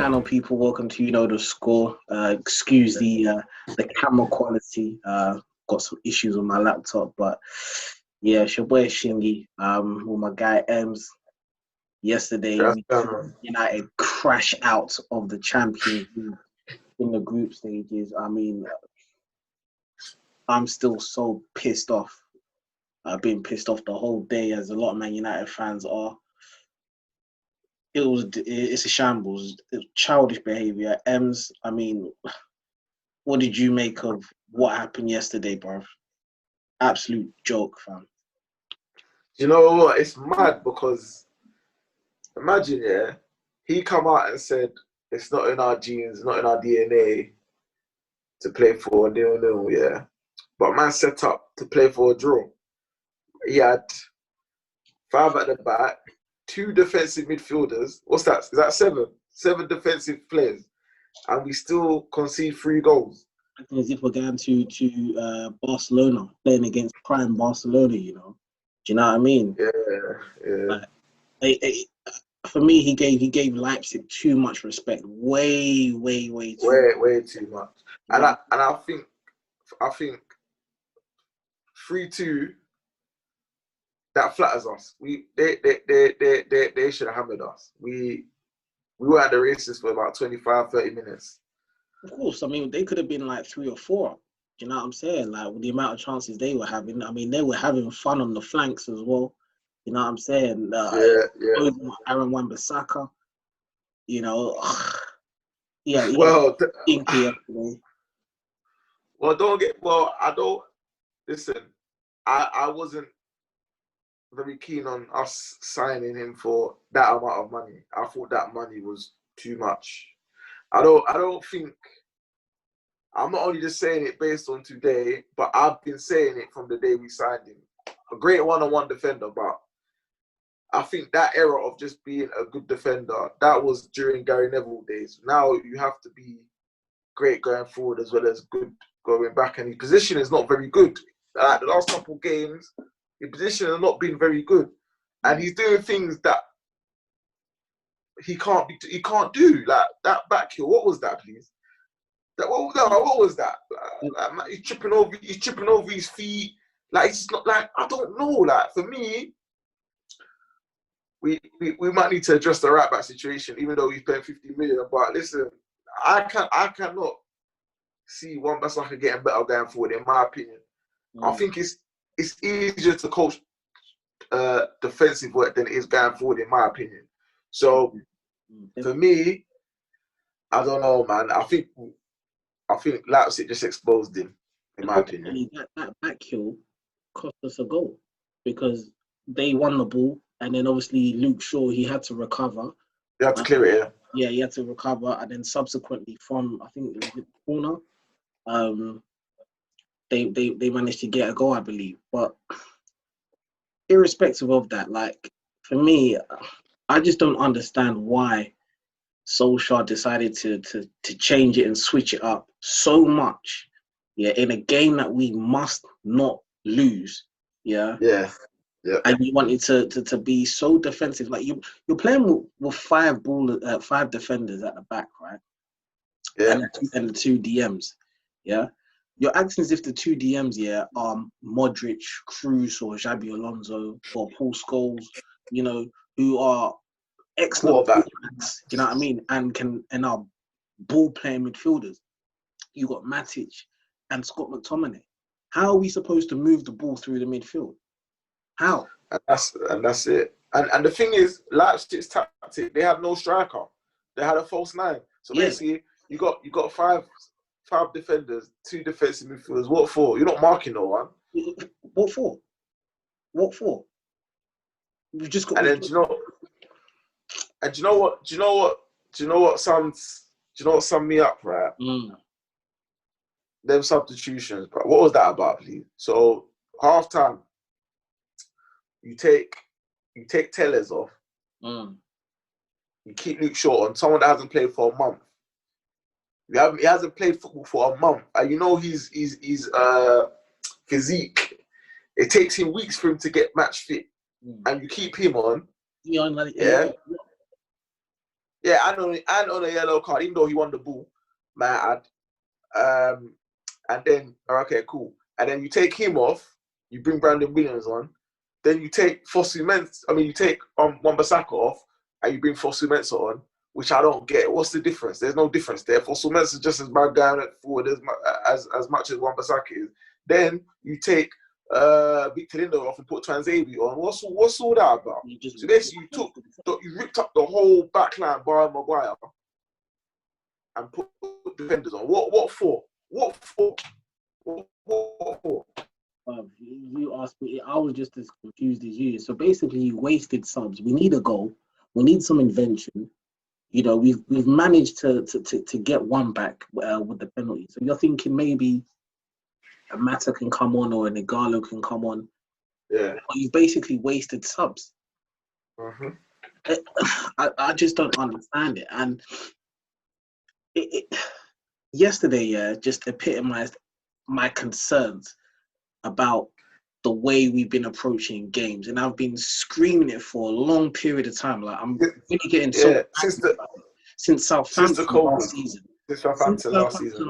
channel, people. Welcome to the score. Excuse the camera quality. Got some issues with my laptop, but yeah, it's your boy Shingy. With my guy Ems. Yesterday, we United crash out of the Champions League in the group stages. I mean, I'm still so pissed off. I've been pissed off the whole day, as a lot of Man United fans are. It's a shambles. It's childish behaviour. Ems, I mean, what did you make of what happened yesterday, bro? Absolute joke, fam. You know what? It's mad because imagine, yeah, he come out and said it's not in our genes, not in our DNA to play for a 0-0, yeah. But man set up to play for a draw. He had 5 at the back, 2 defensive midfielders. What's that? Is that 7? 7 defensive players. And we still concede 3 goals. As if we're going to Barcelona, playing against prime Barcelona, Do you know what I mean? Yeah. For me, he gave Leipzig too much respect. Way too much. And I think 3-2, that flatters us. They should have hammered us. We were at the races for about 25, 30 minutes. Of course, I mean, they could have been like 3 or 4. Do you know what I'm saying? Like, with the amount of chances they were having. I mean, they were having fun on the flanks as well. You know what I'm saying? Aaron Wan-Bissaka, Well, yesterday. Listen, I wasn't very keen on us signing him for that amount of money. I thought that money was too much. I don't think, I'm not only just saying it based on today, but I've been saying it from the day we signed him. A great one-on-one defender, but I think that era of just being a good defender, that was during Gary Neville days. Now you have to be great going forward as well as good going back, and his position is not very good. The last couple of games, his position has not been very good, and he's doing things that he can't do. Like that back heel. What was that, please? What was that? He's tripping over his feet. Like, it's not like, I don't know. Like, for me, we might need to address the right back situation, even though he's paying 50 million. But listen, I cannot see Wan-Bissaka getting better going forward, in my opinion. I think it's easier to coach defensive work than it is going forward, in my opinion. So for me, I don't know, man. I think Leipzig just exposed him, in my opinion. That back heel cost us a goal because they won the ball, and then obviously Luke Shaw, he had to recover. He had to clear it, yeah. Yeah, he had to recover, and then subsequently from, I think it was the corner, they managed to get a goal, I believe. But irrespective of that, like, for me, I just don't understand why Solskjaer decided to change it and switch it up so much, in a game that we must not lose, Yeah. And you wanted to be so defensive, like you're playing with 5 defenders at the back, right? Yeah. And the 2 DMs, yeah. You're acting as if the 2 DMs, are Modric, Cruz, or Xabi Alonso, or Paul Scholes, who are excellent quarterbacks, you know what I mean, and are ball playing midfielders. You got Matic and Scott McTominay. How are we supposed to move the ball through the midfield? How? And that's it. And the thing is, Leipzig's tactic, they had no striker. They had a false 9. So basically, you got 5 defenders, 2 defensive midfielders. What for? You're not marking no one. What for? We've just got. And then do you know what summed me up, right? Them substitutions, but what was that about, please? So half time, you take Tellez off. You keep Luke Shaw on, someone that hasn't played for a month. He hasn't played football for a month. And his physique. It takes him weeks for him to get match fit. And you keep him on. Yeah. Yeah, and on a yellow card, even though he won the ball, man. And then okay, cool. And then you take him off, you bring Brandon Williams on, then you take Fosu Mensah. I mean, you take Wan-Bissaka off, and you bring Fosu Mensah on, which I don't get. What's the difference? There's no difference there. Fosu Mensah is just as bad going forward as much as Wan-Bissaka is. Then you take Victor Lindelof off and put Twanzebe on. What's all that about? So basically, you ripped up the whole backline by Maguire and put defenders on. What for? What for? What for? You asked me, I was just as confused as you. So basically, you wasted subs. We need a goal. We need some invention. You know, we've managed to get one back with the penalty. So you're thinking maybe a Mata can come on or an Igalo can come on. Yeah. But you've basically wasted subs. Mm-hmm. I just don't understand it. And yesterday, just epitomized my concerns about the way we've been approaching games, and I've been screaming it for a long period of time. Like I'm really getting so since Southampton last season. Since Southampton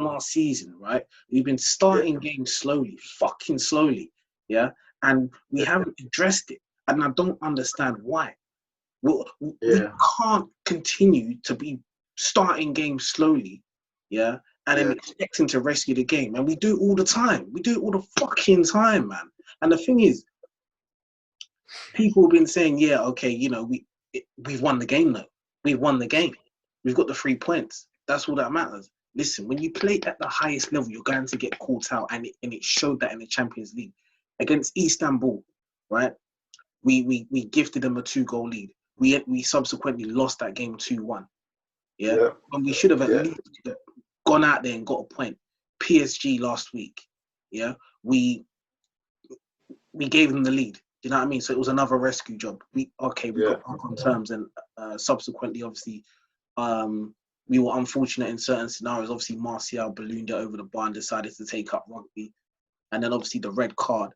last season, right? We've been starting games slowly, fucking slowly, yeah, and we haven't addressed it, and I don't understand why. We can't continue to be starting games slowly, yeah, and then expecting to rescue the game. And we do it all the time. We do it all the fucking time, man. And the thing is, people have been saying, yeah, okay, you know, we've won the game though. We've won the game. We've got the 3 points. That's all that matters. Listen, when you play at the highest level, you're going to get caught out, and it showed that in the Champions League against Istanbul, right? We gifted them a 2-goal lead. We subsequently lost that game 2-1. Yeah, and we should have at least gone out there and got a point. PSG last week, yeah, we gave them the lead. You know what I mean? So it was another rescue job. We got back on terms, and subsequently, obviously, we were unfortunate in certain scenarios. Obviously, Martial ballooned it over the bar and decided to take up rugby, and then obviously the red card.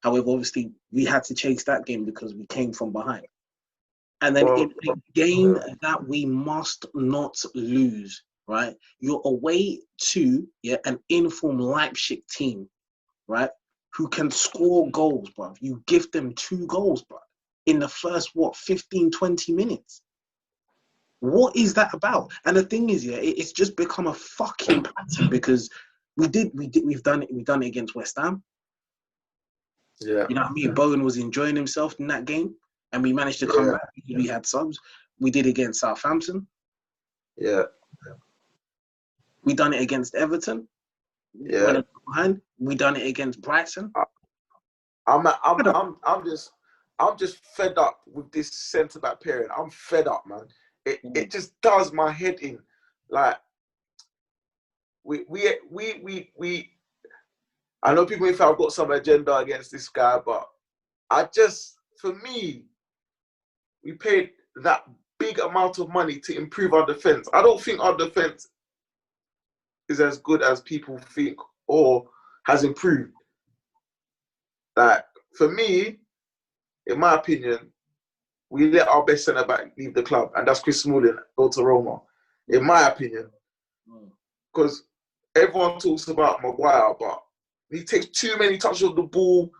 However, obviously, we had to chase that game because we came from behind. And then in a game that we must not lose, right? You're away to an informed Leipzig team, right? Who can score goals, bruv. You give them 2 goals, bruv, in the first, 15, 20 minutes. What is that about? And the thing is, it's just become a fucking pattern because we've done it against West Ham. Yeah. You know what I mean? Bowen was enjoying himself in that game, and we managed to come back because we had subs. We did it against Southampton. Yeah. We done it against Everton. Yeah. We done it against Brighton. I'm just fed up with this centre back pairing. I'm fed up, man. It just does my head in. Like we I know people think I've got some agenda against this guy, but for me, we paid that big amount of money to improve our defense. I don't think our defense is as good as people think or has improved. Like, for me, in my opinion, we let our best centre back leave the club, and that's Chris Smalling, go to Roma. In my opinion, because everyone talks about Maguire, but he takes too many touches of the ball.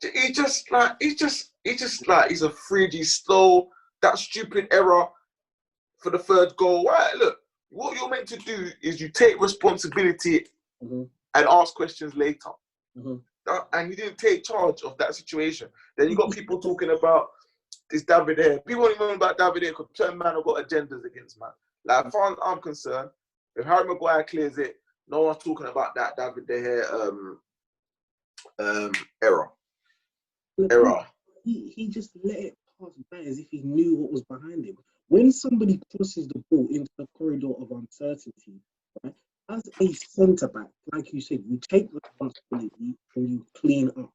He's a fridge. He's slow. That stupid error for the 3rd goal. Right, look, what you're meant to do is you take responsibility and ask questions later. And you didn't take charge of that situation. Then you got people talking about this David here. People don't even know about David here because certain man have got agendas against man. Like, as far as I'm concerned, if Harry Maguire clears it, no one's talking about that David De Gea error. He just let it pass by as if he knew what was behind him. When somebody crosses the ball into the corridor of uncertainty, right? As a centre back, like you said, you take responsibility and you clean up.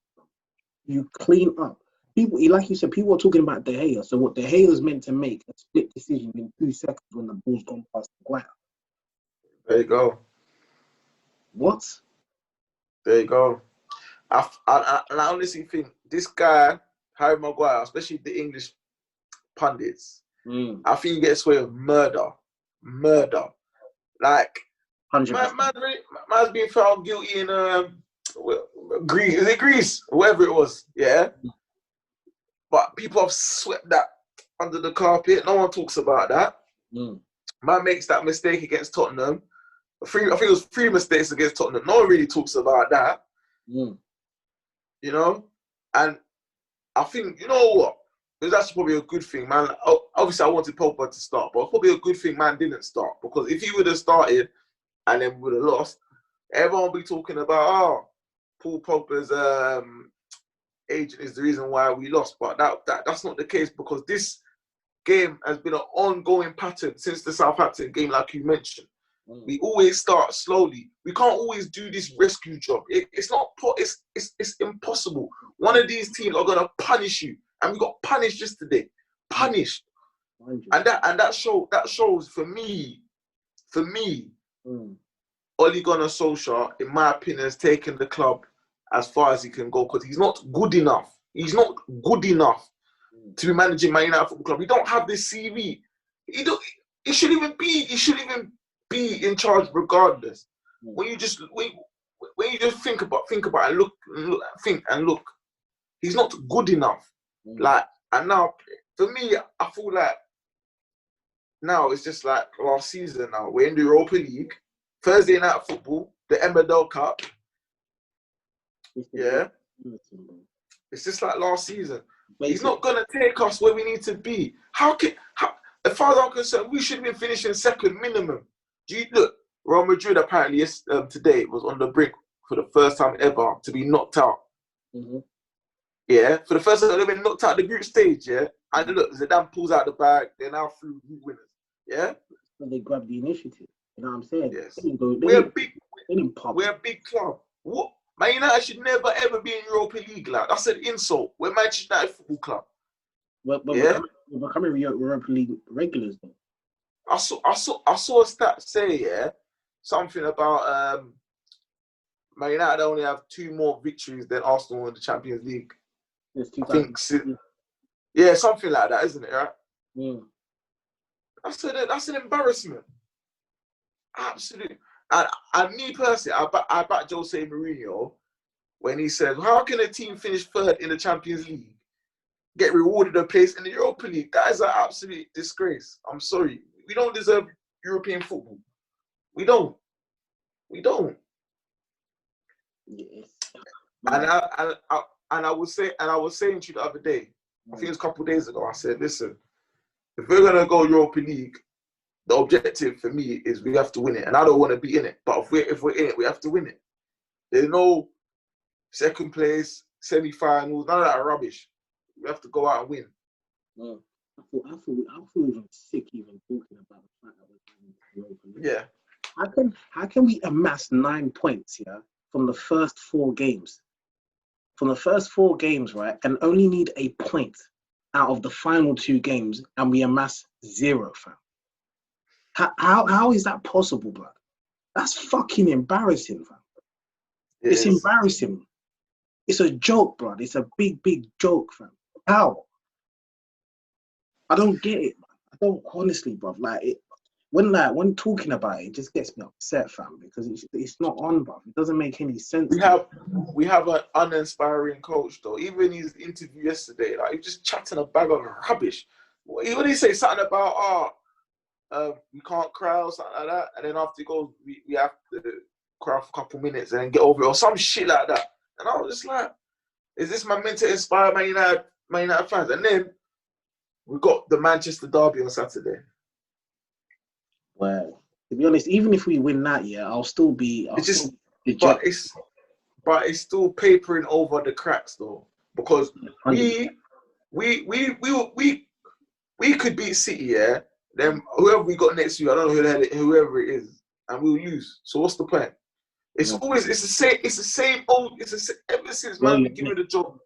You clean up. People, like you said, people are talking about De Gea. So what De Gea is meant to make a split decision in 2 seconds when the ball's gone past the ground. There you go. What? There you go. I honestly think this guy, Harry Maguire, especially the English pundits, I think he gets away with murder. Like, 100%. man's been found guilty in Greece. Is it Greece? Whatever it was, yeah. But people have swept that under the carpet. No one talks about that. Man makes that mistake against Tottenham. I think it was 3 mistakes against Tottenham. No one really talks about that. You know? And I think, you know what? Because that's probably a good thing, man. Obviously, I wanted Pogba to start, but it's probably a good thing man didn't start. Because if he would have started and then would have lost, everyone would be talking about, Paul Pogba's agent is the reason why we lost. But that's not the case, because this game has been an ongoing pattern since the Southampton game, like you mentioned. We always start slowly. We can't always do this rescue job. It's impossible. One of these teams are gonna punish you, and we got punished yesterday. Punished, and that shows for me. Ole Gunnar Solskjaer, in my opinion, has taken the club as far as he can go, because he's not good enough. He's not good enough to be managing Man United Football Club. He don't have this CV. He shouldn't even be in charge regardless. When you just think about and look, he's not good enough. Like, and now for me, I feel like now it's just like last season. Now we're in the Europa League, Thursday night football, the MDL Cup. Yeah, it's just like last season. He's not gonna take us where we need to be. As far as I'm concerned, we should have been finishing second minimum. Do you look? Real Madrid apparently today was on the brink for the first time ever to be knocked out. Yeah, for the first time they've been knocked out the group stage. Yeah, and look, Zidane pulls out the bag. They're now through winners. Yeah, so they grab the initiative. You know what I'm saying? Yes, we're a big club. What? Man United should never ever be in Europa League. Like, that's an insult. We're Manchester United Football Club. But we're becoming Europa League regulars though. I saw a stat say something about Man United only have 2 more victories than Arsenal in the Champions League. I think, something like that, isn't it? Right? That's an embarrassment. Absolutely. And me personally, I back Jose Mourinho when he said, "How can a team finish 3rd in the Champions League, get rewarded a place in the Europa League? That is an absolute disgrace. I'm sorry. We don't deserve European football. We don't. Yes. And I was saying to you the other day, I think it was a couple of days ago, I said, listen, if we're gonna go Europa League, the objective for me is we have to win it. And I don't want to be in it. But if we're in it, we have to win it. There's no second place, semi-finals, none of that rubbish. We have to go out and win. I feel even sick even talking about the fact that we're in Europa League. Yeah. How can we amass 9 points, from the first 4 games? From the first 4 games, right, and only need a point out of the final 2 games, and we amass 0, fam. How is that possible, bro? That's fucking embarrassing, fam. It's embarrassing. It's a joke, bro. It's a big joke, fam. How? I don't get it, man. I don't, honestly, bro. Like, when talking about it, it just gets me upset, fam, because it's not on, bro. It doesn't make any sense. We have an uninspiring coach, though. Even his interview yesterday, like, he was just chatting a bag of rubbish. What did he say? Something about we can't cry or something like that, and then after he goes, we have to cry for a couple minutes and then get over it, or some shit like that. And I was just like, is this man meant to inspire Man United fans? And then we got the Manchester derby on Saturday. Well, to be honest, even if we win that, I'll still be. But it's still papering over the cracks, though, because we could beat City, Then whoever we got next to you, I don't know whoever it is, and we'll lose. So what's the point? It's the same old. Ever since man been given the job.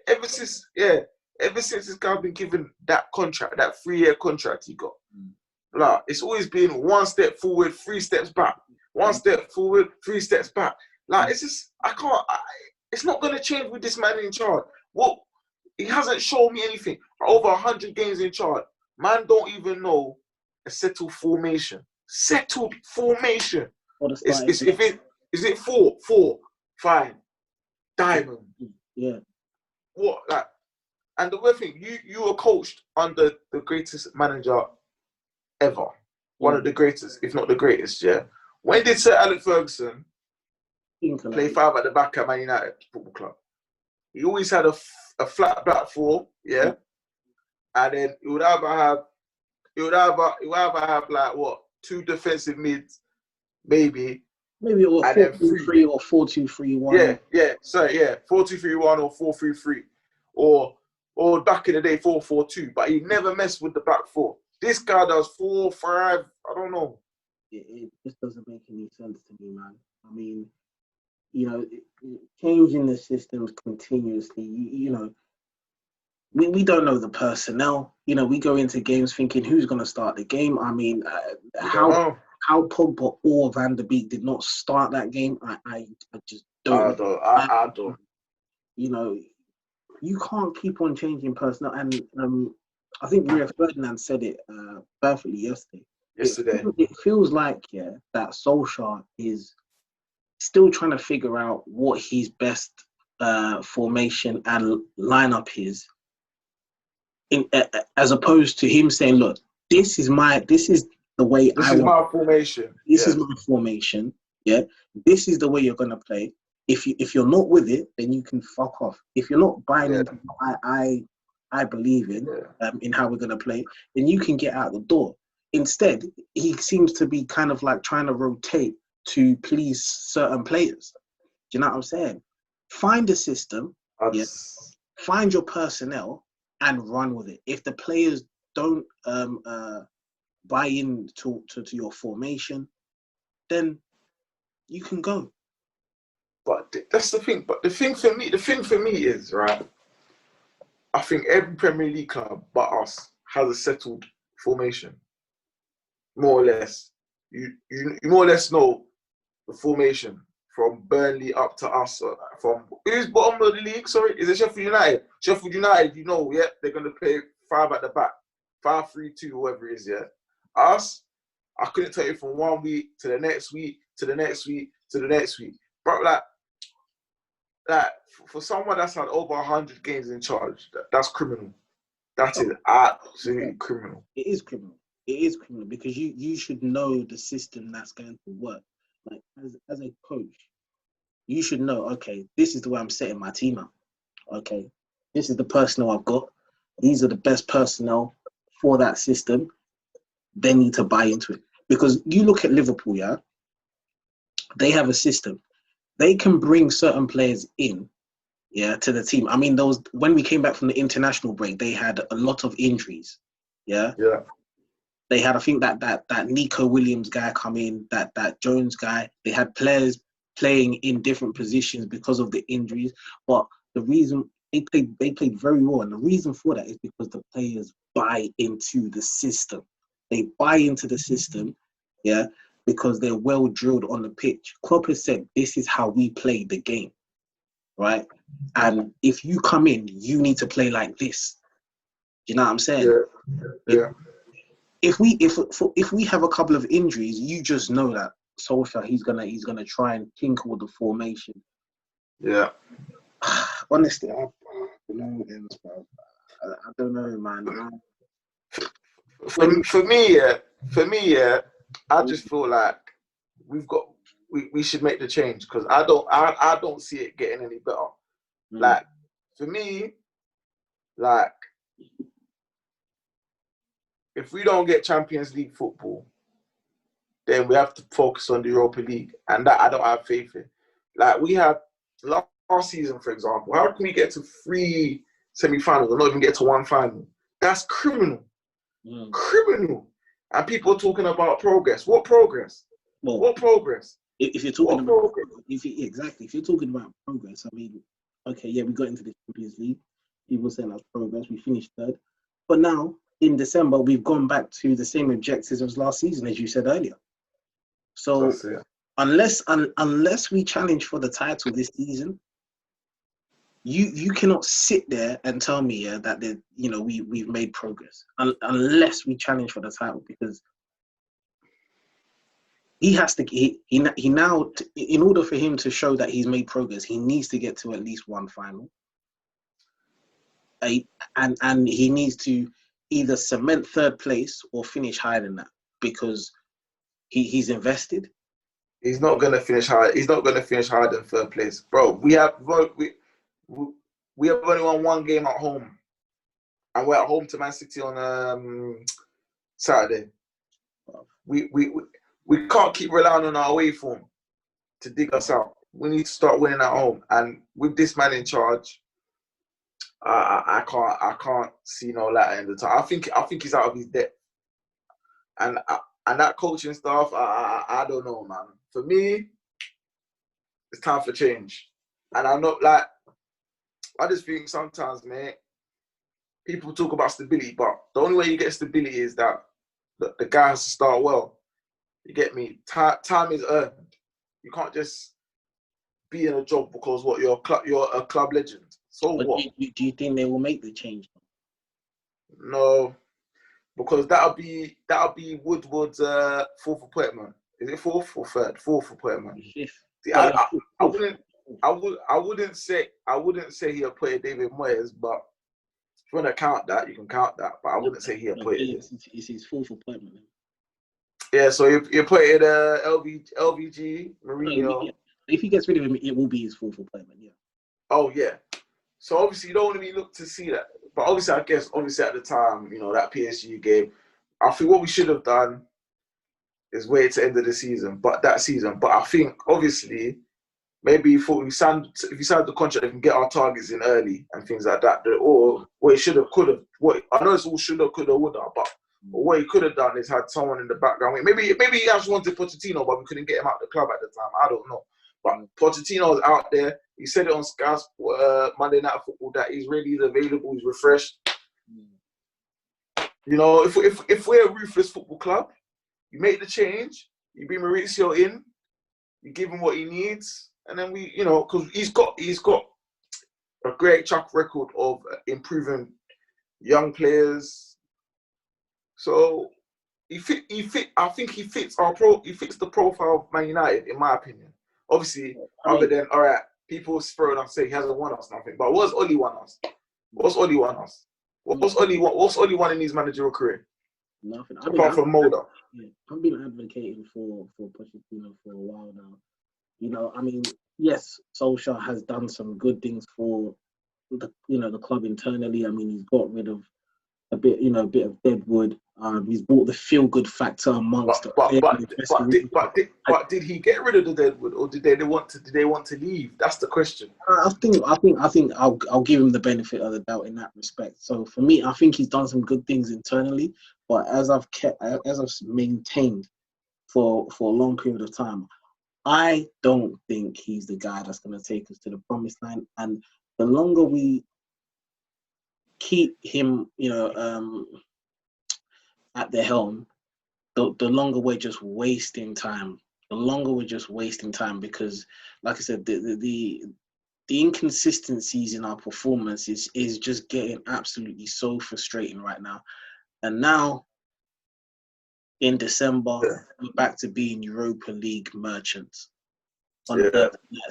Ever since this guy been given that contract, that 3-year contract he got. Like, it's always been 1 step forward, 3 steps back. 1 step forward, 3 steps back. Like, it's just, it's not going to change with this man in charge. Well, he hasn't shown me anything. Over 100 games in charge. Man don't even know a settled formation. Settled formation. Is it 4-4, fine. Diamond. Yeah. What like? And the weird thing, you were coached under the greatest manager ever. One of the greatest, if not the greatest, yeah. When did Sir Alex Ferguson play 5 at the back at Man United Football Club? He always had a flat back 4, yeah. And then he would either have like what, 2 defensive mids, maybe. Maybe it was 4-2-3 or 4-2-3-1. Yeah. So yeah, 4-2-3-1 or 4-3-3, or back in the day 4-4-2. But he never messed with the back 4. This guy does 4-5. I don't know. It just doesn't make any sense to me, man. I mean, you know, changing the systems continuously. You know, we don't know the personnel. You know, we go into games thinking who's going to start the game. I mean, how Pogba or Van der Beek did not start that game, I just don't. I don't. You know, you can't keep on changing personnel. And I think Rio Ferdinand said it perfectly yesterday. It feels like, yeah, that Solskjaer is still trying to figure out what his best formation and lineup is, as opposed to him saying, "Look, this is the way this is my formation. This is my formation. Yeah, this is the way you're gonna play. If you're not with it, then you can fuck off. If you're not buying into what I believe in how we're gonna play, then you can get out the door." Instead, he seems to be kind of like trying to rotate to please certain players. Do you know what I'm saying? Find a system, find your personnel, and run with it. If the players don't buy in to your formation, then you can go. But that's the thing. But the thing for me is, right, I think every Premier League club but us has a settled formation. More or less. You more or less know the formation from Burnley up to us. From who's bottom of the league? Sorry, is it Sheffield United? Sheffield United, you know, yeah, they're gonna play 5 at the back, 5-3-2, whoever it is, yeah. Us, I couldn't tell you from 1 week to the next week to the next week to the next week. But like for someone that's had over 100 games in charge, that's criminal. That is absolutely criminal. It is criminal. It is criminal because you should know the system that's going to work. Like as a coach, you should know, okay, this is the way I'm setting my team up. Okay, this is the personnel I've got. These are the best personnel for that system. They need to buy into it. Because you look at Liverpool, yeah, they have a system. They can bring certain players in, yeah, to the team. I mean, when we came back from the international break, they had a lot of injuries. Yeah. Yeah. They had, I think, that Nico Williams guy come in, that Jones guy. They had players playing in different positions because of the injuries. But the reason they played very well, and the reason for that is because the players buy into the system. They buy into the system, yeah, because they're well drilled on the pitch. Klopp has said, this is how we play the game, right? And if you come in, you need to play like this. Do you know what I'm saying? Yeah. If we have a couple of injuries, you just know that Solskjaer, he's gonna try and tinker with the formation. Yeah. Honestly, I don't know, man. For me, I just feel like we should make the change because I don't see it getting any better. Like for me, like if we don't get Champions League football, then we have to focus on the Europa League, and that I don't have faith in. Like we had last season, for example, how can we get to 3 semi-finals or not even get to 1 final? That's criminal. Criminal. And people are talking about progress. What progress? Well, what progress? If you're talking about if you're talking about progress, I mean, okay, yeah, we got into the Champions League. People saying that's progress. We finished 3rd, but now in December we've gone back to the same objectives as last season, as you said earlier. So unless we challenge for the title this season, You cannot sit there and tell me that we've made progress unless we challenge for the title, because he has to he now, in order for him to show that he's made progress, he needs to get to at least one final. And he needs to either cement third place or finish higher than that, because he's invested. He's not gonna finish high. He's not gonna finish higher than third place, bro. We have only won one game at home, and we're at home to Man City on Saturday. We can't keep relying on our away form to dig us out. We need to start winning at home, and with this man in charge, I can't see no light at the end of the time. I think he's out of his depth, and that coaching staff, I don't know, man. For me, it's time for change. And I'm not like, I just think sometimes, mate, people talk about stability, but the only way you get stability is that the guy has to start well. You get me? Time is earned. You can't just be in a job because you're a club legend. So but what? Do you think they will make the change? No, because that'll be Woodward's fourth appointment. Is it fourth or third? Fourth appointment. Fifth. See, I wouldn't say he appointed David Moyes, but if you want to count that, you can count that. But I wouldn't say he appointed it. It's his fourth appointment. Yeah, so he appointed LVG, Mourinho. If he gets rid of him, it will be his fourth appointment. Yeah. Oh yeah. So obviously you don't want to be looked to see that. But obviously at the time, that PSG game, I think what we should have done is wait to end of the season. But I think obviously maybe if we signed the contract, we can get our targets in early and things like that. Or what he should have, could have. I know it's all should have, could have, would have, but what he could have done is had someone in the background. Maybe he actually wanted Pochettino, but we couldn't get him out of the club at the time. I don't know. But Pochettino was out there. He said it on Sky Monday Night Football that he's ready, he's available, he's refreshed. If we're a ruthless football club, you make the change, you bring Mauricio in, you give him what he needs, and then because he's got a great track record of improving young players. So I think he fits the profile of Man United, in my opinion. Obviously, other than people throwing us say he hasn't won us nothing. But what's Oli won us? What's Oli won in his managerial career? Nothing. Apart from Mulder. Yeah, I've been advocating for Pochettino for a while now. Yes, Solskjaer has done some good things for the club internally. He's got rid of a bit of deadwood. He's brought the feel-good factor amongst. But did he get rid of the deadwood, or did they want to leave? That's the question. I think I'll give him the benefit of the doubt in that respect. So for me, I think he's done some good things internally, but as I've maintained for a long period of time, I don't think he's the guy that's going to take us to the promised land. And the longer we keep him, at the helm, the longer we're just wasting time. Because, like I said, the inconsistencies in our performance is just getting absolutely so frustrating right now. And now, in December, we're back to being Europa League merchants. On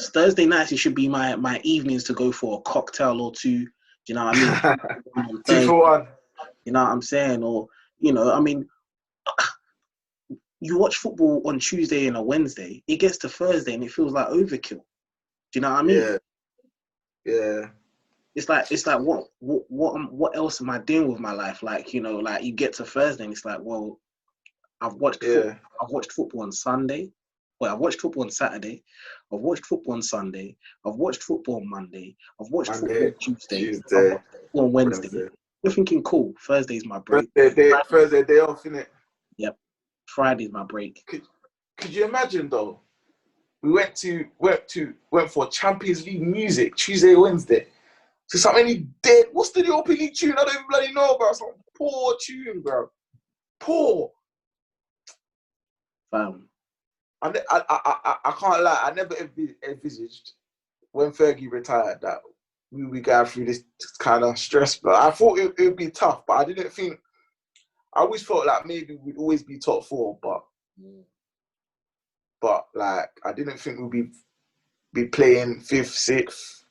Thursday nights, it should be my evenings to go for a cocktail or two. Do you know what I mean? 2 for 1. You know what I'm saying? Or, you watch football on Tuesday and a Wednesday, it gets to Thursday and it feels like overkill. Do you know what I mean? Yeah. It's like what else am I doing with my life? Like, you get to Thursday and it's like, well, I've watched football on Sunday. Well, I've watched football on Saturday. I've watched football on Sunday. I've watched football on Monday. I've watched football on Tuesday. I've watched football on Wednesday. You're thinking, cool, Thursday's my break. Thursday day off, innit? Yep. Friday's my break. Could you imagine though? We went for Champions League music Tuesday, Wednesday. So something he did. What's the European League tune? I don't even bloody know about. Some poor tune, bro. Poor. I can't lie. I never envisaged when Fergie retired that we going through this kind of stress. But I thought it would be tough, but I didn't think. I always felt like maybe we'd always be top four, but like I didn't think we'd be playing fifth, sixth,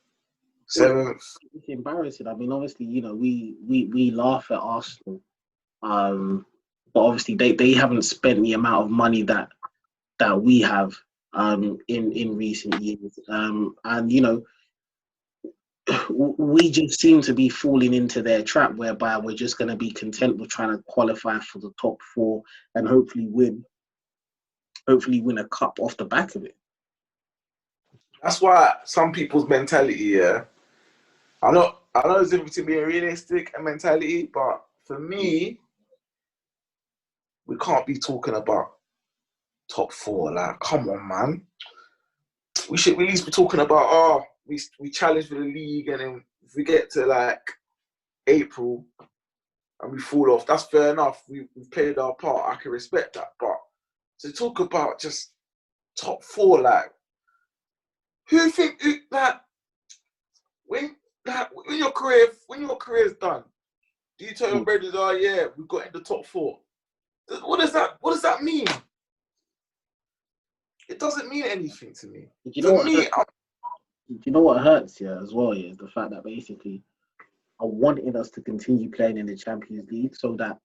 seventh. It's embarrassing. I mean, obviously, you know, we laugh at Arsenal, but obviously they haven't spent the amount of money that we have in recent years, and you know, we just seem to be falling into their trap, whereby we're just going to be content with trying to qualify for the top four and hopefully win a cup off the back of it. That's why some people's mentality, I know it's different to being realistic and mentality, but for me, we can't be talking about top four. Like, come on, man. We should at least be talking about, we challenge for the league, and then if we get to like April and we fall off, that's fair enough. We've played our part. I can respect that. But to talk about just top four, like, who think that when your career's done, do you tell your brothers, oh yeah, we got in the top four? What does that mean? It doesn't mean anything to me. Do you know what hurts as well? Is the fact that basically I wanted us to continue playing in the Champions League so that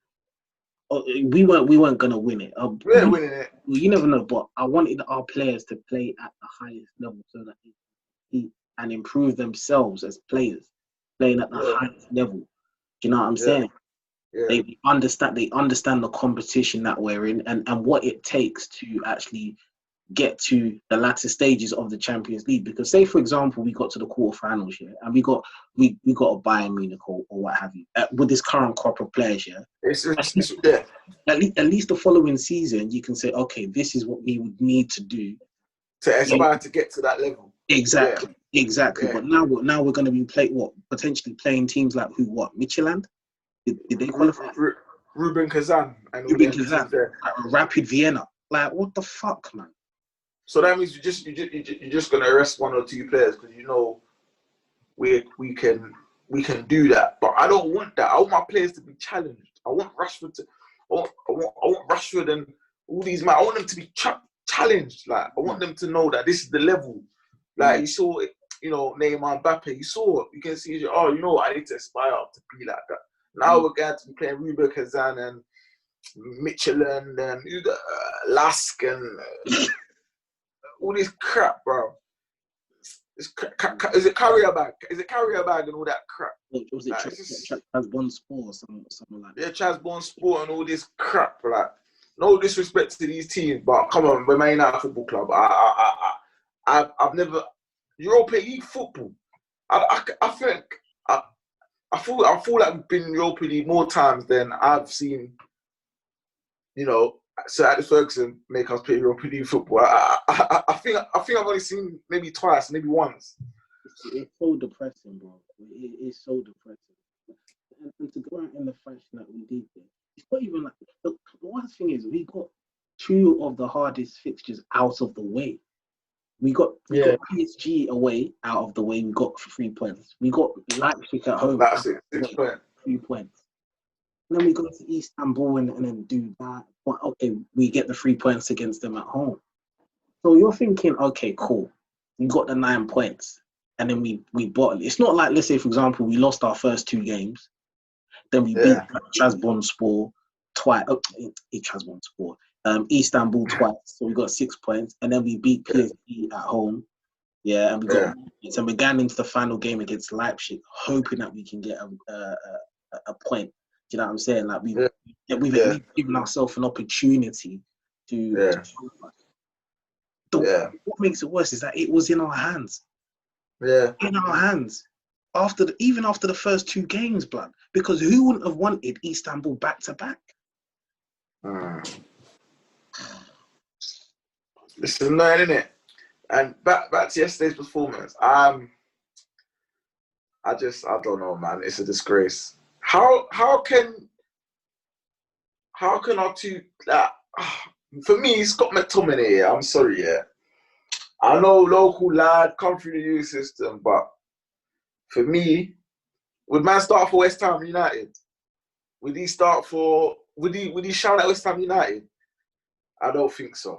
we weren't gonna win it. We're winning it. You never know, but I wanted our players to play at the highest level so that they compete and improve themselves as players, playing at the highest level. Do you know what I'm saying? Yeah. They understand the competition that we're in and what it takes to actually get to the latter stages of the Champions League. Because say, for example, we got to the quarterfinals here and we got a Bayern Munich or what have you with this current crop of players here. At least the following season, you can say, okay, this is what we would need to do to aspire to get to that level. Exactly. Yeah. But now we're going to be potentially playing teams like Midtjylland? Did they qualify? Rubin Kazan and Rubin Kazan, Rapid Vienna. Like, what the fuck, man? So that means you're just gonna arrest one or two players because you know we can do that. But I don't want that. I want my players to be challenged. I want Rashford I want Rashford and all these men. I want them to be challenged. Like, I want them to know that this is the level. Like, you saw it, you know, Neymar, Mbappe. You saw it. You can see, you know, I need to aspire to be like that. Now we're going to be playing Rubin Kazan and Midtjylland and Lask and all this crap, bro. Is it carrier bag? Is it carrier bag and all that crap? Was it Trabzonspor or something like that? Yeah, Trabzonspor and all this crap. Like, no disrespect to these teams, but come on, we're Man United Football Club. I've never Europa League football. I think I feel like we've been in Europa League more times than I've seen. You know, Sir Alex Ferguson make us play Europa League football. I think I've only seen maybe twice, maybe once. It's so depressing, bro. It is so depressing. And to go out in the fashion that we did there, it's not even like the worst thing is we got two of the hardest fixtures out of the way. We got PSG away out of the way. We got 3 points. We got Leipzig at home. That's it. 6 points. 3 points. And then we go to Istanbul and then do that. But okay, we get the 3 points against them at home. So you're thinking, okay, cool. We got the 9 points. And then we bottle. It's not like, let's say, for example, we lost our first 2 games. Then we beat Trabzonspor twice. Trabzonspor. Istanbul twice. So we got 6 points. And then we beat PSG at home. Yeah, and we got and we're going into the final game against Leipzig, hoping that we can get a point. Do you know what I'm saying? Like we've at least given ourselves an opportunity to what makes it worse is that it was in our hands. Yeah. In our hands. Even after the first 2 games, blood. Because who wouldn't have wanted Istanbul back to back? It's annoying, isn't it? And back to yesterday's performance. I don't know, man. It's a disgrace. How can our two for me, Scott McTominay, I'm sorry, I know local lad, come through the youth system, but For me, would man start for West Ham United? Would he start for? Would he shine at West Ham United? I don't think so.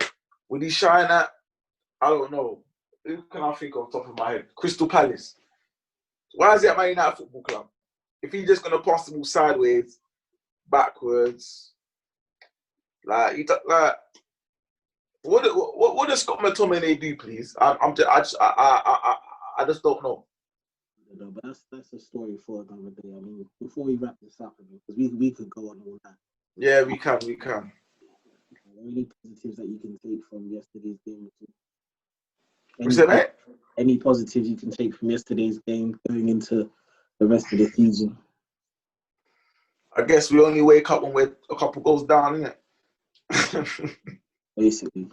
Would he shine at? I don't know. Who can I think on top of my head? Crystal Palace. Why is he at Man United Football Club? If he's just gonna pass the ball sideways, backwards, like what does Scott McTominay do, please? I just don't know. No, but that's a story for another day. I mean, before we wrap this up, because we could go on all night. Yeah, we can. Any positives that you can take from yesterday's game? What's that, mate? Any positives you can take from yesterday's game going into the rest of the season? I guess we only wake up when we're a couple goals down, innit? Basically.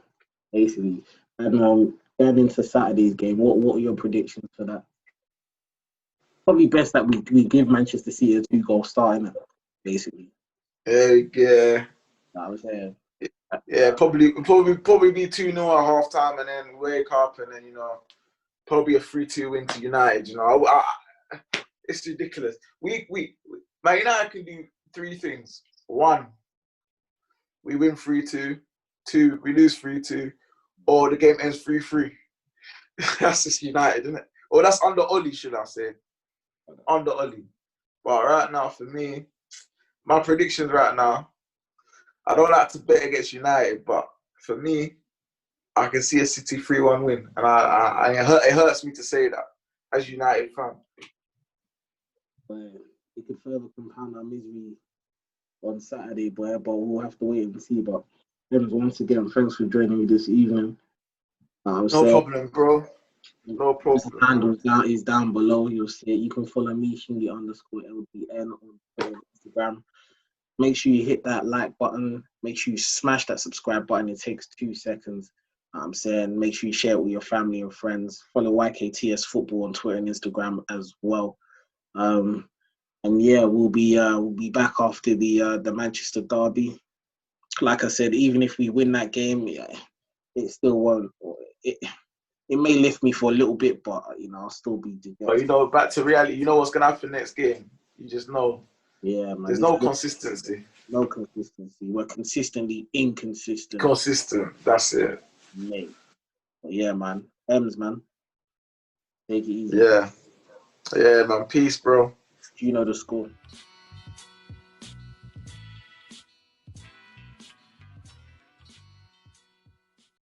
And going into Saturday's game, what are your predictions for that? Probably best that we give Manchester City a 2-goal start, innit? Basically. Yeah. I was saying. Yeah, probably be 2-0 at half time, and then wake up, and then probably a 3-2 win to United. It's ridiculous. Man United can do 3 things. 1, we win 3-2. 2, we lose 3-2, or the game ends 3-3. That's just United, isn't it? Or that's under Oli, should I say? Under Oli. But right now, for me, my predictions right now, I don't like to bet against United, but for me, I can see a City 3-1 win, and it hurts me to say that as a United fan. But it could further compound our misery on Saturday, boy. But we'll have to wait and see. But once again, thanks for joining me this evening. No problem, bro. No problem. The handle is down below. You'll see it. You can follow me, Shingy_LDN on Instagram. Make sure you hit that like button. Make sure you smash that subscribe button. It takes 2 seconds. I'm saying make sure you share it with your family and friends. Follow YKTS Football on Twitter and Instagram as well. And yeah, we'll be back after the Manchester derby. Like I said, even if we win that game, it still won't. It may lift me for a little bit, but I'll still be dejected. But back to reality. You know what's gonna happen next game. You just know. Yeah, man. There's no consistency. No consistency. We're consistently inconsistent. Consistent. That's it. Mate. But yeah, man. Ems, man. Take it easy. Yeah, man. Peace, bro. You know the score.